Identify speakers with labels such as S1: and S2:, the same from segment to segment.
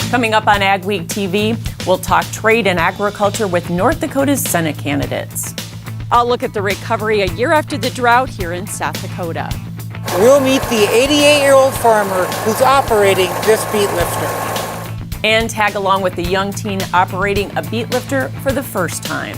S1: Coming up on AgweekTV, we'll talk trade and agriculture with North Dakota's Senate candidates. I'll look at the recovery a year after the drought here in South Dakota.
S2: We'll meet the 88-year-old farmer who's operating this beet lifter.
S1: And tag along with the young teen operating a beet lifter for the first time.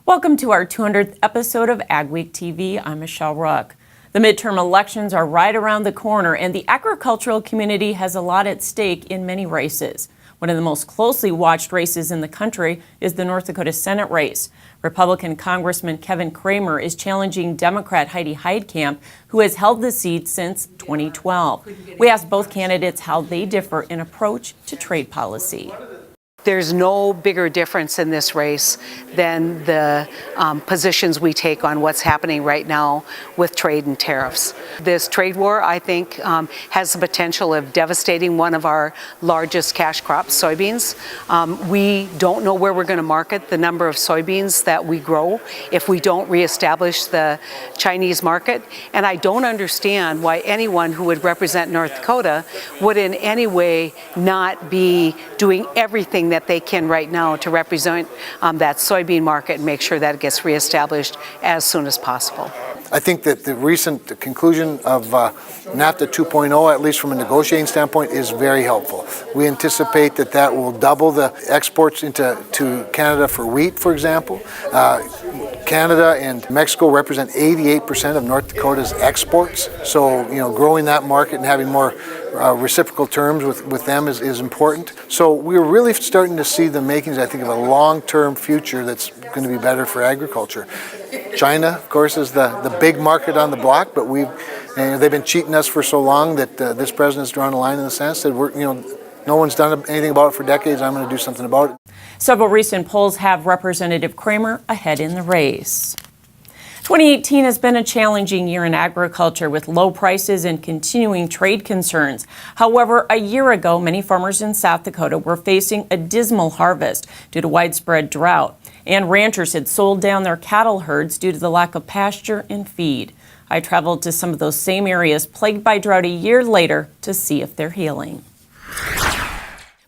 S1: Welcome to our 200th episode of AgweekTV. I'm Michelle Ruck. The midterm elections are right around the corner, and the agricultural community has a lot at stake in many races. One of the most closely watched races in the country is the North Dakota Senate race. Republican Congressman Kevin Cramer is challenging Democrat Heidi Heitkamp, who has held the seat since 2012. We asked both candidates how they differ in approach to trade policy.
S3: There's no bigger difference in this race than the positions we take on what's happening right now with trade and tariffs. This trade war, I think, has the potential of devastating one of our largest cash crops, soybeans. We don't know where we're going to market the number of soybeans that we grow if we don't reestablish the Chinese market. And I don't understand why anyone who would represent North Dakota would in any way not be doing everything that they can right now to represent that soybean market and make sure that it gets reestablished as soon as possible.
S4: I think that the recent conclusion of NAFTA 2.0, at least from a negotiating standpoint, is very helpful. We anticipate that that will double the exports to Canada for wheat, for example. Canada and Mexico represent 88% of North Dakota's exports. So, growing that market and having more reciprocal terms with them is important. So we're really starting to see the makings, I think, of a long-term future that's going to be better for agriculture. China, of course, is the big market on the block, but they've been cheating us for so long that this president's drawn a line in the Senate, said no one's done anything about it for decades. I'm going to do something about it.
S1: Several recent polls have Representative Cramer ahead in the race. 2018 has been a challenging year in agriculture with low prices and continuing trade concerns. However, a year ago, many farmers in South Dakota were facing a dismal harvest due to widespread drought, and ranchers had sold down their cattle herds due to the lack of pasture and feed. I traveled to some of those same areas plagued by drought a year later to see if they're healing.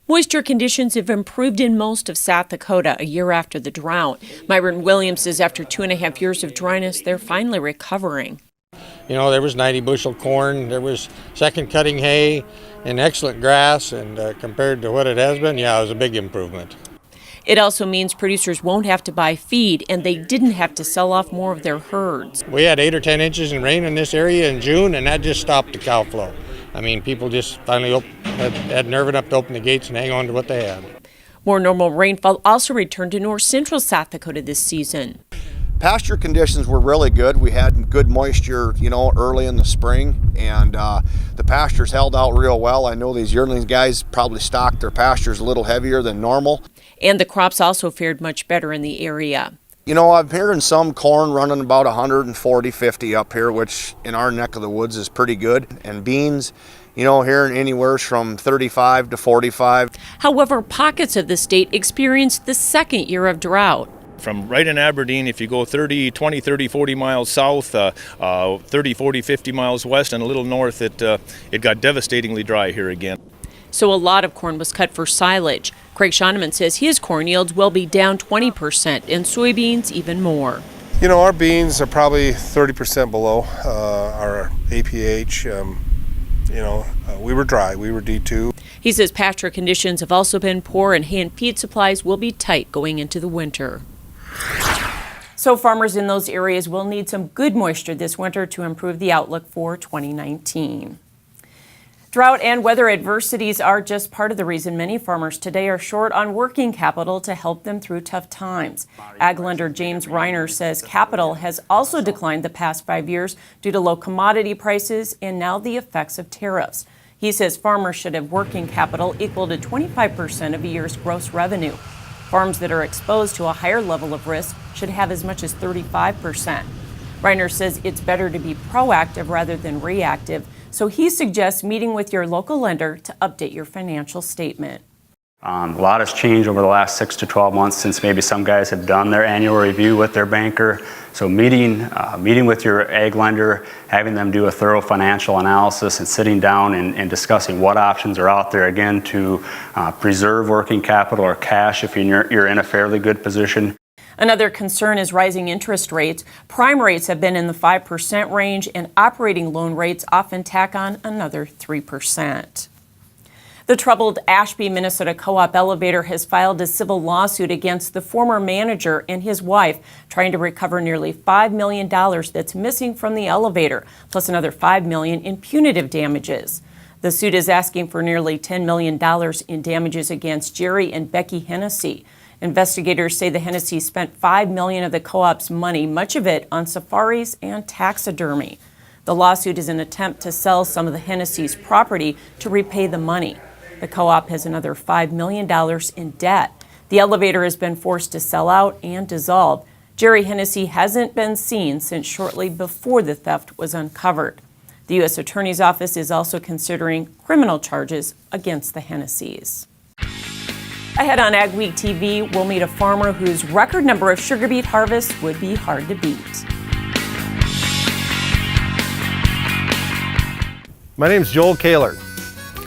S1: Moisture conditions have improved in most of South Dakota a year after the drought. Myron Williams says after 2.5 years of dryness, they're finally recovering.
S5: There was 90 bushel corn, there was second cutting hay and excellent grass, and compared to what it has been, it was a big improvement.
S1: It also means producers won't have to buy feed, and they didn't have to sell off more of their herds.
S5: We had 8 or 10 inches in rain in this area in June, and that just stopped the cow flow. People just finally had nerve enough to open the gates and hang on to what they had.
S1: More normal rainfall also returned to north central South Dakota this season.
S6: Pasture conditions were really good. We had good moisture, early in the spring, and the pastures held out real well. I know these yearling guys probably stocked their pastures a little heavier than normal.
S1: And the crops also fared much better in the area.
S6: I'm hearing some corn running about 140, 50 up here, which in our neck of the woods is pretty good. And beans, hearing anywhere from 35 to 45.
S1: However, pockets of the state experienced the second year of drought.
S7: From right in Aberdeen, if you go 30, 20, 30, 40 miles south, 30, 40, 50 miles west and a little north, it got devastatingly dry here again.
S1: So a lot of corn was cut for silage. Craig Schoeneman says his corn yields will be down 20% and soybeans even more.
S8: Our beans are probably 30% below our APH. We were dry. We were D2.
S1: He says pasture conditions have also been poor and hay and feed supplies will be tight going into the winter. So farmers in those areas will need some good moisture this winter to improve the outlook for 2019. Drought and weather adversities are just part of the reason many farmers today are short on working capital to help them through tough times. Ag lender James Reiner says capital has also declined the past 5 years due to low commodity prices and now the effects of tariffs. He says farmers should have working capital equal to 25% of a year's gross revenue. Farms that are exposed to a higher level of risk should have as much as 35%. Reiner says it's better to be proactive rather than reactive. So he suggests meeting with your local lender to update your financial statement.
S9: A lot has changed over the last 6 to 12 months since maybe some guys have done their annual review with their banker. So meeting with your ag lender, having them do a thorough financial analysis and sitting down and discussing what options are out there, again, to preserve working capital or cash if you're in a fairly good position.
S1: Another concern is rising interest rates. Prime rates have been in the 5% range, and operating loan rates often tack on another 3%. The troubled Ashby, Minnesota co-op elevator has filed a civil lawsuit against the former manager and his wife, trying to recover nearly $5 million that's missing from the elevator, plus another $5 million in punitive damages. The suit is asking for nearly $10 million in damages against Jerry and Becky Hennessy. Investigators say the Hennessy's spent $5 million of the co-op's money, much of it on safaris and taxidermy. The lawsuit is an attempt to sell some of the Hennessy's property to repay the money. The co-op has another $5 million in debt. The elevator has been forced to sell out and dissolve. Jerry Hennessy hasn't been seen since shortly before the theft was uncovered. The U.S. Attorney's Office is also considering criminal charges against the Hennessys. Ahead on AgweekTV, we'll meet a farmer whose record number of sugar beet harvests would be hard to beat.
S10: My name's Joel Kaler,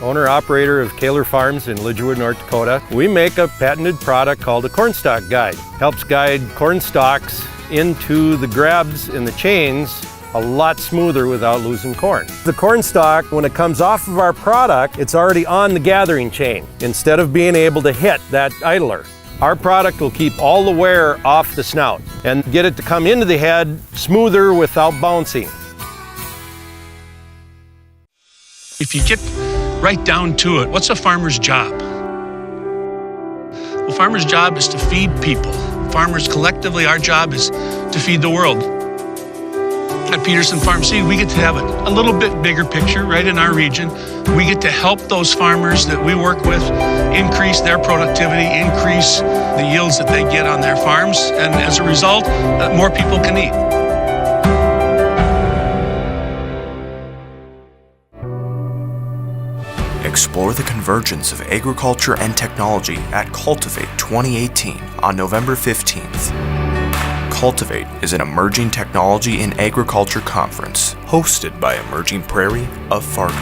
S10: owner-operator of Kaler Farms in Lidgewood, North Dakota. We make a patented product called a cornstalk guide. Helps guide corn stalks into the grabs in the chains a lot smoother without losing corn. The corn stalk, when it comes off of our product, it's already on the gathering chain instead of being able to hit that idler. Our product will keep all the wear off the snout and get it to come into the head smoother without bouncing.
S11: If you get right down to it, what's a farmer's job? Well, farmer's job is to feed people. Farmers collectively, our job is to feed the world. At Peterson Farm Seed, we get to have a little bit bigger picture right in our region. We get to help those farmers that we work with increase their productivity, increase the yields that they get on their farms, and as a result, more people can eat.
S12: Explore the convergence of agriculture and technology at Cultivate 2018 on November 15th. Cultivate is an emerging technology in agriculture conference hosted by Emerging Prairie of Fargo.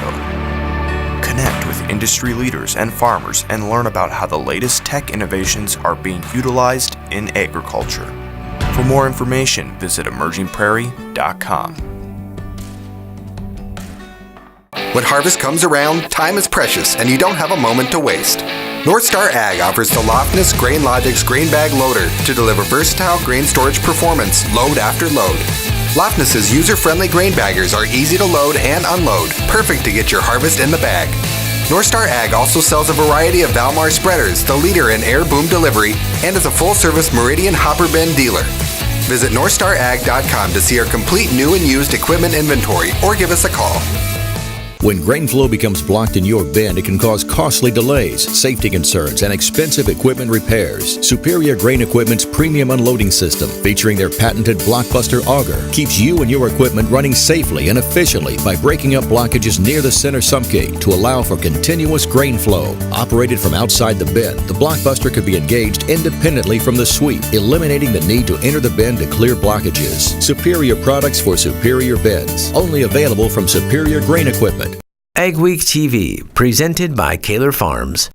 S12: Connect with industry leaders and farmers and learn about how the latest tech innovations are being utilized in agriculture. For more information, visit emergingprairie.com.
S13: When harvest comes around, time is precious and you don't have a moment to waste. North Star Ag offers the Lofness Grain Logix Grain Bag Loader to deliver versatile grain storage performance load after load. Lofness's user-friendly grain baggers are easy to load and unload, perfect to get your harvest in the bag. North Star Ag also sells a variety of Valmar spreaders, the leader in air boom delivery, and is a full-service Meridian hopper bin dealer. Visit NorthstarAg.com to see our complete new and used equipment inventory or give us a call.
S14: When grain flow becomes blocked in your bin, it can cause costly delays, safety concerns, and expensive equipment repairs. Superior Grain Equipment's premium unloading system, featuring their patented Blockbuster auger, keeps you and your equipment running safely and efficiently by breaking up blockages near the center sump gate to allow for continuous grain flow. Operated from outside the bin, the Blockbuster could be engaged independently from the sweep, eliminating the need to enter the bin to clear blockages. Superior products for superior bins. Only available from Superior Grain Equipment.
S15: AgweekTV, presented by Kaler Farms.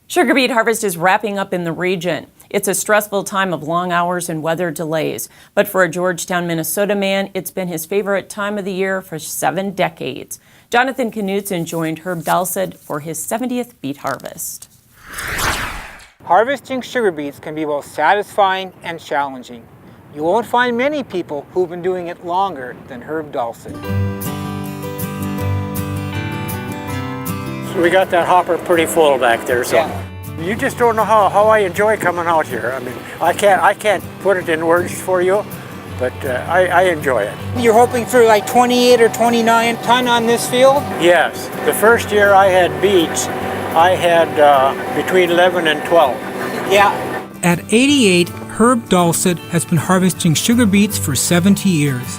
S1: Sugar beet harvest is wrapping up in the region. It's a stressful time of long hours and weather delays. But for a Georgetown, Minnesota man, it's been his favorite time of the year for 7 decades. Jonathan Knutson joined Herb Dalsed for his 70th beet harvest.
S2: Harvesting sugar beets can be both satisfying and challenging. You won't find many people who've been doing it longer than Herb Dalsed.
S16: We got that hopper pretty full back there, so yeah. You just don't know how I enjoy coming out here. I mean, I can't put it in words for you, but I enjoy it.
S2: You're hoping for like 28 or 29 ton on this field?
S16: Yes. The first year I had beets, I had between 11 and 12.
S2: Yeah.
S17: At 88, Herb Dalsed has been harvesting sugar beets for 70 years.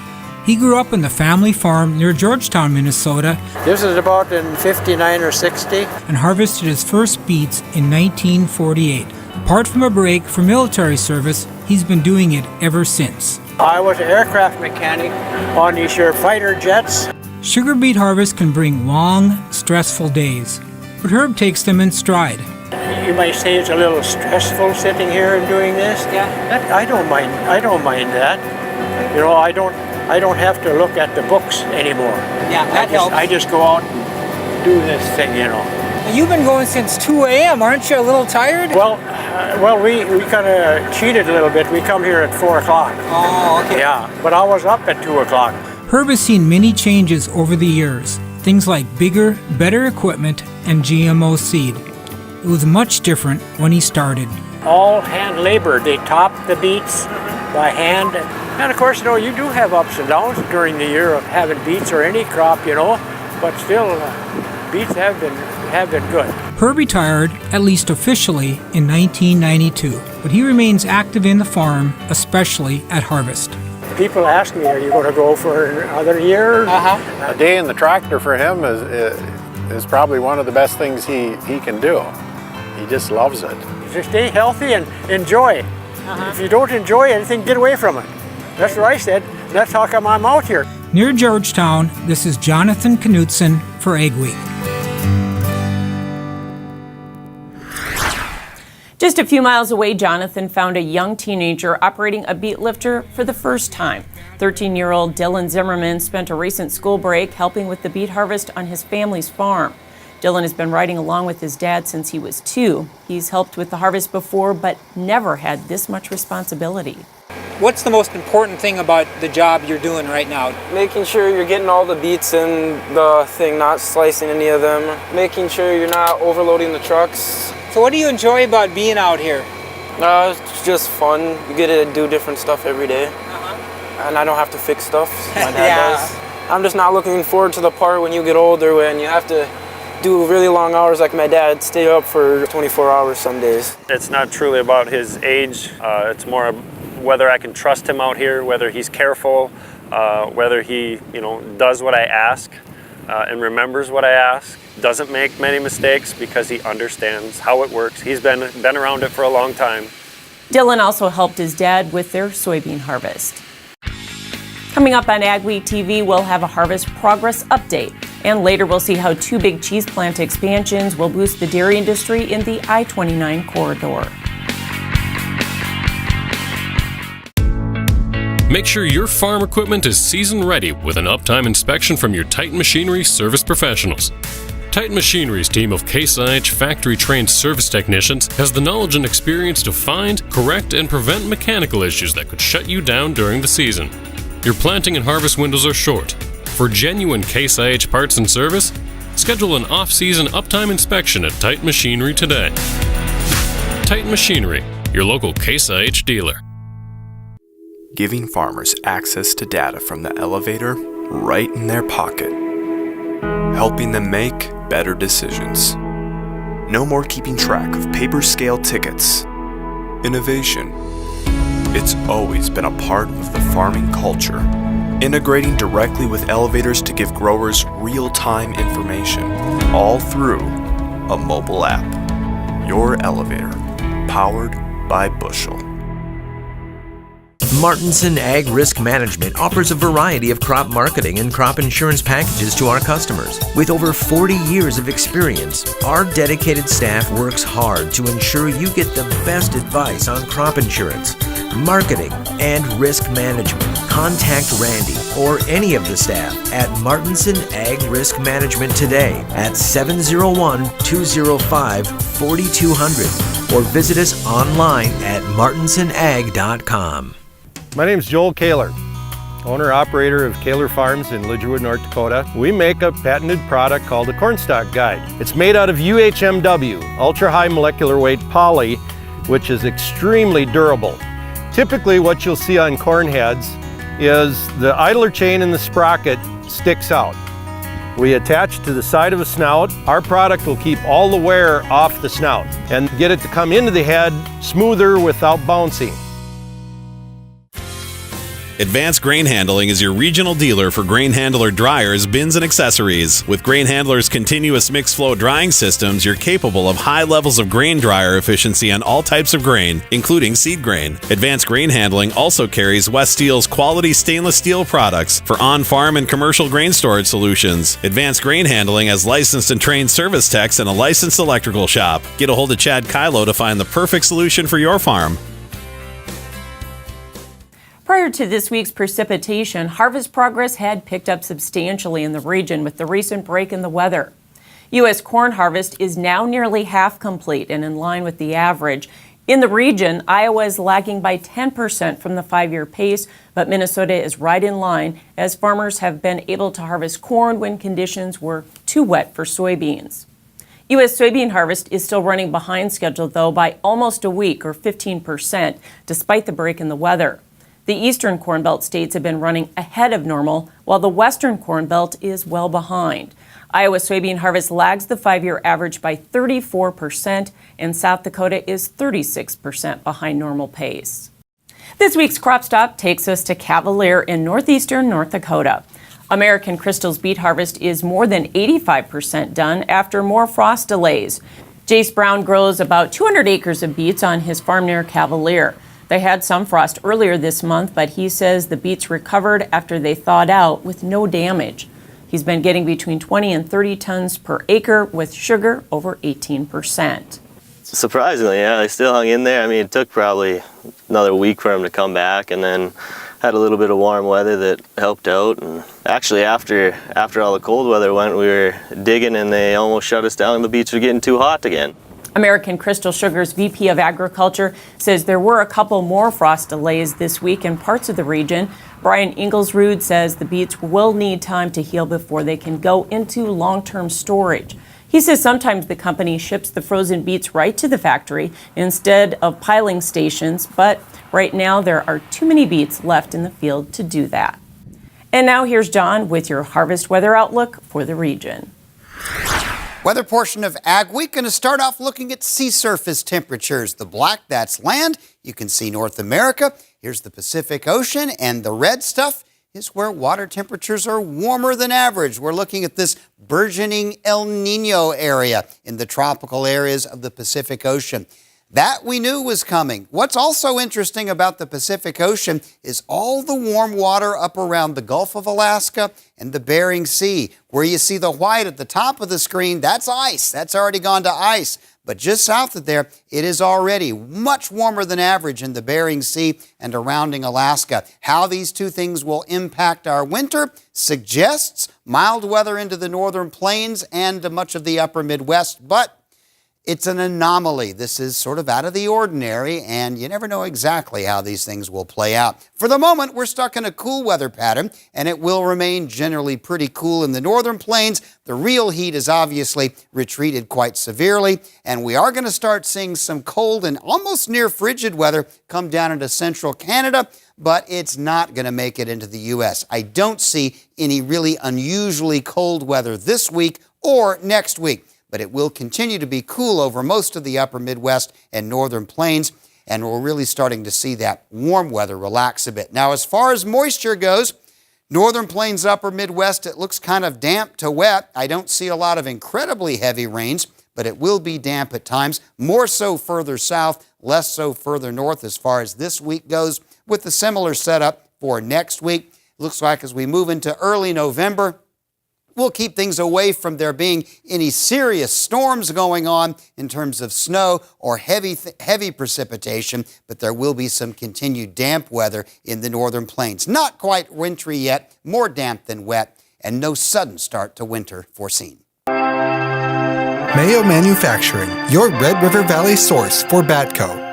S17: He grew up on the family farm near Georgetown, Minnesota.
S16: This is about in 59 or 60.
S17: And harvested his first beets in 1948. Apart from a break for military service, he's been doing it ever since.
S16: I was an aircraft mechanic on these here fighter jets.
S17: Sugar beet harvest can bring long, stressful days, but Herb takes them in stride.
S16: You might say it's a little stressful sitting here and doing this. Yeah. I don't mind that. You know, I don't have to look at the books anymore.
S2: Yeah, that helps.
S16: I just go out and do this thing, you know.
S2: You've been going since 2 a.m. Aren't you a little tired?
S16: Well, we kind of cheated a little bit. We come here at 4 o'clock.
S2: Oh, okay.
S16: Yeah, but I was up at 2 o'clock.
S17: Herb has seen many changes over the years. Things like bigger, better equipment and GMO seed. It was much different when he started.
S16: All hand labor. They top the beets by hand. And of course, you know, you do have ups and downs during the year of having beets or any crop, you know, but still, beets have been good.
S17: Herb retired, at least officially, in 1992, but he remains active in the farm, especially at harvest.
S16: People ask me, are you going to go for another year?
S18: A day in the tractor for him is probably one of the best things he can do. He just loves it.
S16: Just stay healthy and enjoy. If you don't enjoy anything, get away from it. That's what I said. That's how come I'm out here.
S17: Near Georgetown, this is Jonathan Knutson for AgWeek.
S1: Just a few miles away, Jonathan found a young teenager operating a beet lifter for the first time. 13-year-old Dylan Zimmerman spent a recent school break helping with the beet harvest on his family's farm. Dylan has been riding along with his dad since he was 2. He's helped with the harvest before, but never had this much responsibility.
S2: What's the most important thing about the job you're doing right now?
S19: Making sure you're getting all the beets in the thing, not slicing any of them. Making sure you're not overloading the trucks.
S2: So what do you enjoy about being out here?
S19: It's just fun. You get to do different stuff every day. And I don't have to fix stuff. My dad does. I'm just not looking forward to the part when you get older when you have to do really long hours like my dad, stay up for 24 hours some days.
S20: It's not truly about his age. It's more whether I can trust him out here, whether he's careful, whether he does what I ask and remembers what I ask, doesn't make many mistakes because he understands how it works. He's been around it for a long time.
S1: Dylan also helped his dad with their soybean harvest. Coming up on AgweekTV, we'll have a harvest progress update. And later we'll see how 2 big cheese plant expansions will boost the dairy industry in the I-29 corridor.
S21: Make sure your farm equipment is season ready with an uptime inspection from your Titan Machinery service professionals. Titan Machinery's team of Case IH factory-trained service technicians has the knowledge and experience to find, correct, and prevent mechanical issues that could shut you down during the season. Your planting and harvest windows are short. For genuine Case IH parts and service, schedule an off-season uptime inspection at Titan Machinery today. Titan Machinery, your local Case IH dealer.
S12: Giving farmers access to data from the elevator right in their pocket. Helping them make better decisions. No more keeping track of paper scale tickets. Innovation. It's always been a part of the farming culture. Integrating directly with elevators to give growers real-time information, all through a mobile app. Your elevator, powered by Bushel.
S15: Martinson Ag Risk Management offers a variety of crop marketing and crop insurance packages to our customers. With over 40 years of experience, our dedicated staff works hard to ensure you get the best advice on crop insurance, marketing, and risk management. Contact Randy or any of the staff at Martinson Ag Risk Management today at 701-205-4200 or visit us online at martinsonag.com.
S10: My name's Joel Kaler, owner-operator of Kaler Farms in Lidgerwood, North Dakota. We make a patented product called the Cornstalk Guide. It's made out of UHMW, ultra-high molecular weight poly, which is extremely durable. Typically what you'll see on corn heads is the idler chain in the sprocket sticks out. We attach to the side of a snout. Our product will keep all the wear off the snout and get it to come into the head smoother without bouncing.
S3: Advanced Grain Handling is your regional dealer for grain handler dryers, bins, and accessories. With Grain Handler's continuous mixed flow drying systems, you're capable of high levels of grain dryer efficiency on all types of grain, including seed grain. Advanced Grain Handling also carries West Steel's quality stainless steel products for on-farm and commercial grain storage solutions. Advanced Grain Handling has licensed and trained service techs and a licensed electrical shop. Get a hold of Chad Kylo to find the perfect solution for your farm.
S1: Prior to this week's precipitation, harvest progress had picked up substantially in the region with the recent break in the weather. U.S. corn harvest is now nearly half complete and in line with the average. In the region, Iowa is lagging by 10% from the 5-year pace, but Minnesota is right in line as farmers have been able to harvest corn when conditions were too wet for soybeans. U.S. soybean harvest is still running behind schedule, though, by almost a week, or 15%, despite the break in the weather. The eastern Corn Belt states have been running ahead of normal, while the western Corn Belt is well behind. Iowa soybean harvest lags the 5-year average by 34%, and South Dakota is 36% behind normal pace. This week's Crop Stop takes us to Cavalier in northeastern North Dakota. American Crystal's beet harvest is more than 85% done after more frost delays. Jace Brown grows about 200 acres of beets on his farm near Cavalier. They had some frost earlier this month, but he says the beets recovered after they thawed out with no damage. He's been getting between 20 and 30 tons per acre with sugar over 18%.
S22: Surprisingly, yeah, they still hung in there. I mean, it took probably another week for them to come back, and then had a little bit of warm weather that helped out. And actually, after all the cold weather went, we were digging and they almost shut us down. The beets were getting too hot again.
S1: American Crystal Sugar's VP of Agriculture says there were a couple more frost delays this week in parts of the region. Brian Inglesrud says the beets will need time to heal before they can go into long-term storage. He says sometimes the company ships the frozen beets right to the factory instead of piling stations, but right now there are too many beets left in the field to do that. And now here's John with your harvest weather outlook for the region.
S23: Weather portion of Ag Week, going to start off looking at sea surface temperatures. The black, that's land. You can see North America. Here's the Pacific Ocean, and the red stuff is where water temperatures are warmer than average. We're looking at this burgeoning El Nino area in the tropical areas of the Pacific Ocean. That we knew was coming. What's also interesting about the Pacific Ocean is all the warm water up around the Gulf of Alaska and the Bering Sea. Where you see the white at the top of the screen, that's ice. That's already gone to ice. But just south of there, it is already much warmer than average in the Bering Sea and surrounding Alaska. How these two things will impact our winter suggests mild weather into the northern plains and much of the upper Midwest, but it's an anomaly. This is sort of out of the ordinary, and you never know exactly how these things will play out. For the moment, we're stuck in a cool weather pattern, and it will remain generally pretty cool in the northern plains. The real heat has obviously retreated quite severely, and we are going to start seeing some cold and almost near frigid weather come down into central Canada, but it's not going to make it into the U.S. I don't see any really unusually cold weather this week or next week, but it will continue to be cool over most of the upper Midwest and northern plains, and we're really starting to see that warm weather relax a bit. Now, as far as moisture goes, northern plains, upper Midwest, it looks kind of damp to wet. I don't see a lot of incredibly heavy rains, but it will be damp at times, more so further south, less so further north as far as this week goes, with a similar setup for next week. Looks like as we move into early November, we'll keep things away from there being any serious storms going on in terms of snow or heavy precipitation, but there will be some continued damp weather in the northern plains. Not quite wintry yet, more damp than wet, and no sudden start to winter foreseen.
S13: Mayo Manufacturing, your Red River Valley source for Badco.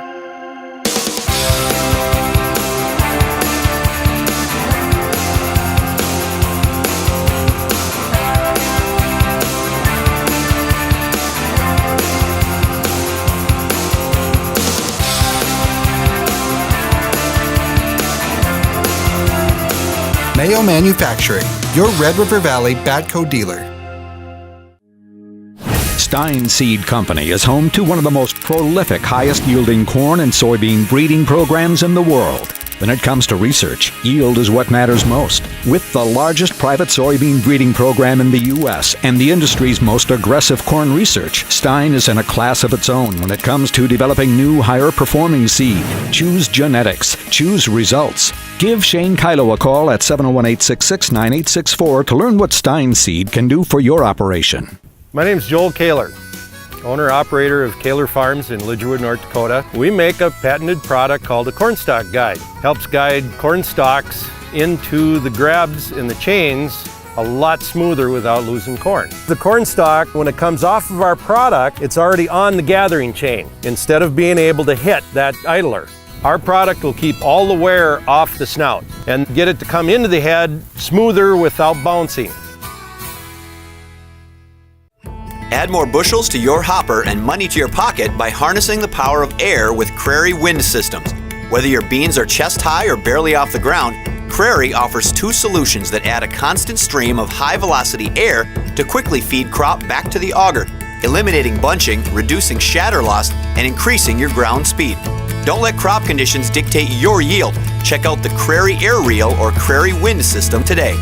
S13: Mayo Manufacturing, your Red River Valley Badco dealer.
S24: Stein Seed Company is home to one of the most prolific, highest-yielding corn and soybean breeding programs in the world. When it comes to research, yield is what matters most. With the largest private soybean breeding program in the U.S. and the industry's most aggressive corn research, Stein is in a class of its own when it comes to developing new, higher-performing seed. Choose genetics. Choose results. Give Shane Kylo a call at 701-866-9864 to learn what Stein seed can do for your operation.
S10: My name's Joel Kaler, owner-operator of Kaler Farms in Lidgewood, North Dakota. We make a patented product called a corn stalk guide. Helps guide corn stalks into the grabs in the chains a lot smoother without losing corn. The corn stalk, when it comes off of our product, it's already on the gathering chain instead of being able to hit that idler. Our product will keep all the wear off the snout and get it to come into the head smoother without bouncing.
S4: Add more bushels to your hopper and money to your pocket by harnessing the power of air with Crary wind systems. Whether your beans are chest high or barely off the ground, Crary offers two solutions that add a constant stream of high-velocity air to quickly feed crop back to the auger, eliminating bunching, reducing shatter loss, and increasing your ground speed. Don't let crop conditions dictate your yield. Check out the Crary Air Reel or Crary Wind System today.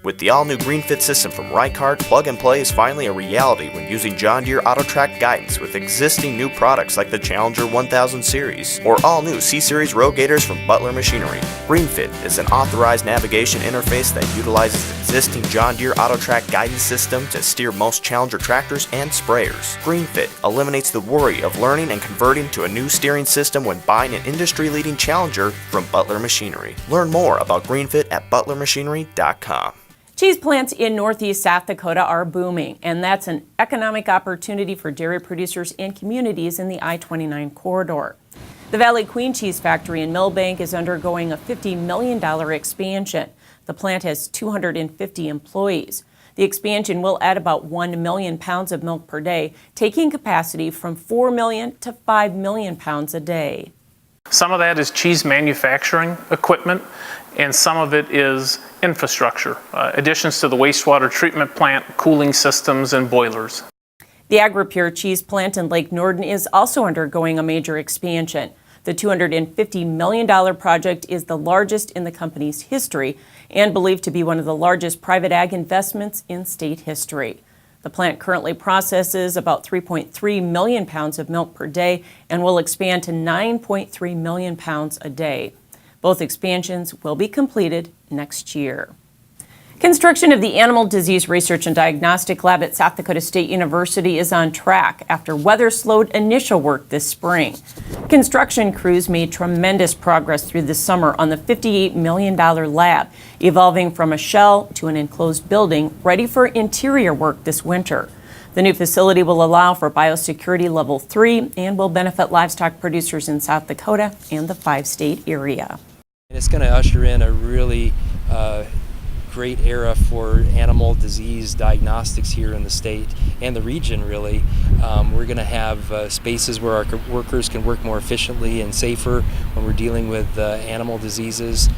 S12: With the all-new GreenFit system from Ricard, plug and play is finally a reality when using John Deere AutoTrack guidance with existing new products like the Challenger 1000 series or all-new C-Series rogators from Butler Machinery. GreenFit is an authorized navigation interface that utilizes the existing John Deere AutoTrack guidance system to steer most Challenger tractors and sprayers. GreenFit eliminates the worry of learning and converting to a new steering system when buying an industry-leading Challenger from Butler Machinery. Learn more about GreenFit at butlermachinery.com.
S1: Cheese plants in northeast South Dakota are booming, and that's an economic opportunity for dairy producers and communities in the I-29 corridor. The Valley Queen Cheese Factory in Millbank is undergoing a $50 million expansion. The plant has 250 employees. The expansion will add about 1 million pounds of milk per day, taking capacity from 4 million to 5 million pounds a day.
S5: Some of that is cheese manufacturing equipment, and some of it is infrastructure, additions to the wastewater treatment plant, cooling systems, and boilers.
S1: The AgriPure cheese plant in Lake Norden is also undergoing a major expansion. The $250 million project is the largest in the company's history and believed to be one of the largest private ag investments in state history. The plant currently processes about 3.3 million pounds of milk per day and will expand to 9.3 million pounds a day. Both expansions will be completed next year. Construction of the Animal Disease Research and Diagnostic Lab at South Dakota State University is on track after weather slowed initial work this spring. Construction crews made tremendous progress through the summer on the $58 million lab, evolving from a shell to an enclosed building ready for interior work this winter. The new facility will allow for biosecurity level 3 and will benefit livestock producers in South Dakota and the 5-state area.
S6: It's going to usher in a really great era for animal disease diagnostics here in the state and the region, really. We're going to have spaces where our workers can work more efficiently and safer when we're dealing with animal diseases.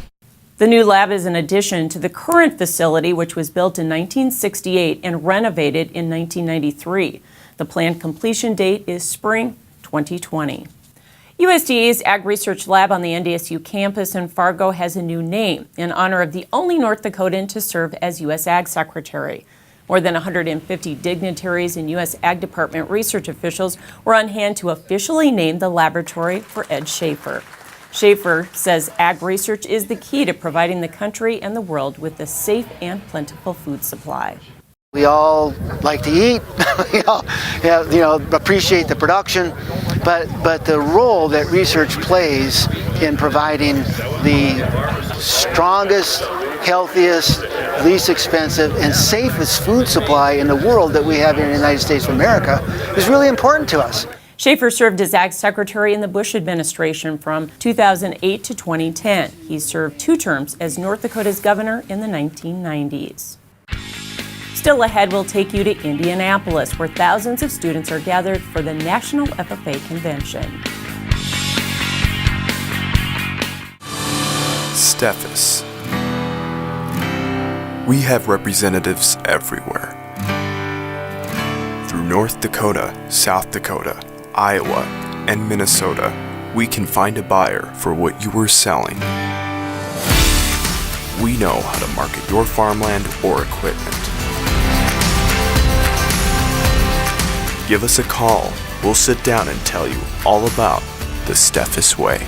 S1: The new lab is an addition to the current facility, which was built in 1968 and renovated in 1993. The planned completion date is spring 2020. USDA's Ag Research Lab on the NDSU campus in Fargo has a new name in honor of the only North Dakotan to serve as U.S. Ag Secretary. More than 150 dignitaries and U.S. Ag Department research officials were on hand to officially name the laboratory for Ed Schaefer. Schaefer says ag research is the key to providing the country and the world with a safe and plentiful food supply.
S7: We all like to eat, we all appreciate the production, but the role that research plays in providing the strongest, healthiest, least expensive, and safest food supply in the world that we have in the United States of America is really important to us.
S1: Schaefer served as Ag Secretary in the Bush administration from 2008 to 2010. He served 2 terms as North Dakota's governor in the 1990s. Still ahead, we'll take you to Indianapolis, where thousands of students are gathered for the National FFA Convention.
S12: Steffes. We have representatives everywhere. Through North Dakota, South Dakota, Iowa, and Minnesota, we can find a buyer for what you are selling. We know how to market your farmland or equipment. Give us a call. We'll sit down and tell you all about the Steffes way.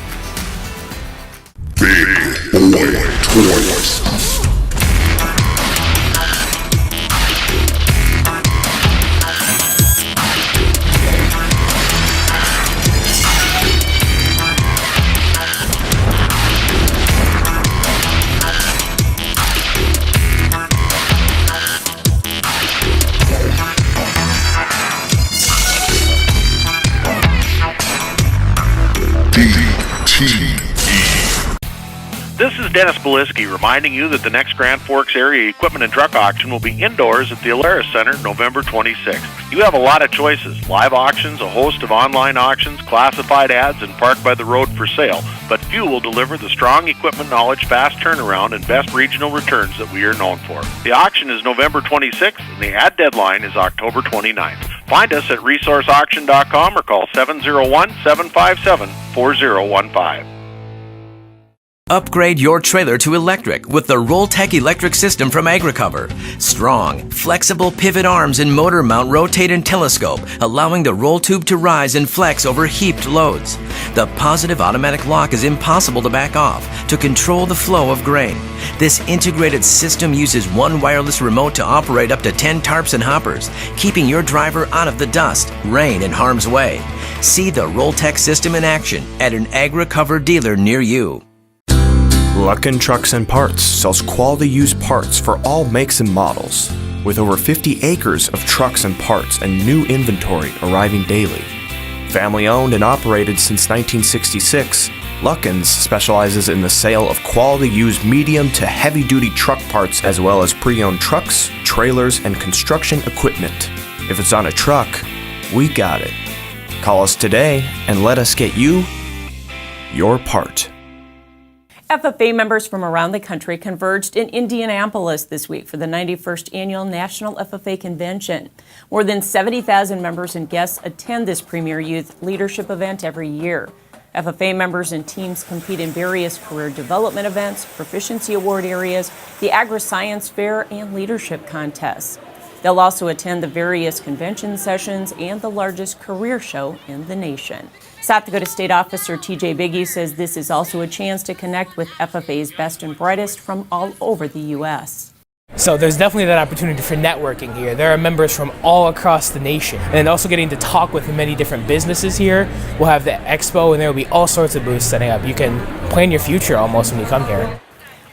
S8: Big Boy Toys.
S9: This is Dennis Beliski reminding you that the next Grand Forks Area Equipment and Truck Auction will be indoors at the Alaris Center November 26th. You have a lot of choices: live auctions, a host of online auctions, classified ads, and park by the road for sale. But few will deliver the strong equipment knowledge, fast turnaround, and best regional returns that we are known for. The auction is November 26th, and the ad deadline is October 29th. Find us at resourceauction.com or call 701-757-4015.
S15: Upgrade your trailer to electric with the Rolltech electric system from AgriCover. Strong, flexible pivot arms and motor mount rotate and telescope, allowing the roll tube to rise and flex over heaped loads. The positive automatic lock is impossible to back off to control the flow of grain. This integrated system uses one wireless remote to operate up to 10 tarps and hoppers, keeping your driver out of the dust, rain, and harm's way. See the Rolltech system in action at an AgriCover dealer near you.
S12: Luckin Trucks and Parts sells quality used parts for all makes and models. With over 50 acres of trucks and parts and new inventory arriving daily. Family owned and operated since 1966, Luckin's specializes in the sale of quality used medium to heavy duty truck parts as well as pre-owned trucks, trailers, and construction equipment. If it's on a truck, we got it. Call us today and let us get you your part.
S1: FFA members from around the country converged in Indianapolis this week for the 91st Annual National FFA Convention. More than 70,000 members and guests attend this premier youth leadership event every year. FFA members and teams compete in various career development events, proficiency award areas, the Agri-Science Fair, and leadership contests. They'll also attend the various convention sessions and the largest career show in the nation. South Dakota State Officer TJ Biggie says this is also a chance to connect with FFA's best and brightest from all over the U.S.
S11: So there's definitely that opportunity for networking here. There are members from all across the nation, and also getting to talk with many different businesses here. We'll have the expo, and there will be all sorts of booths setting up. You can plan your future almost when you come here.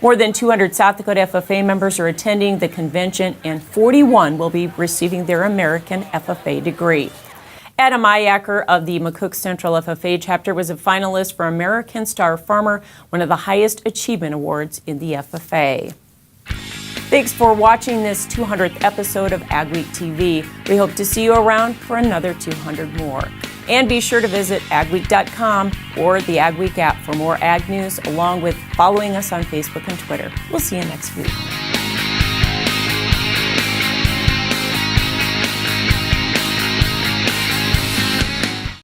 S1: More than 200 South Dakota FFA members are attending the convention, and 41 will be receiving their American FFA degree. Adam Iyacker of the McCook Central FFA chapter was a finalist for American Star Farmer, one of the highest achievement awards in the FFA. Thanks for watching this 200th episode of AgweekTV. We hope to see you around for another 200 more. And be sure to visit agweek.com or the Agweek app for more ag news, along with following us on Facebook and Twitter. We'll see you next week.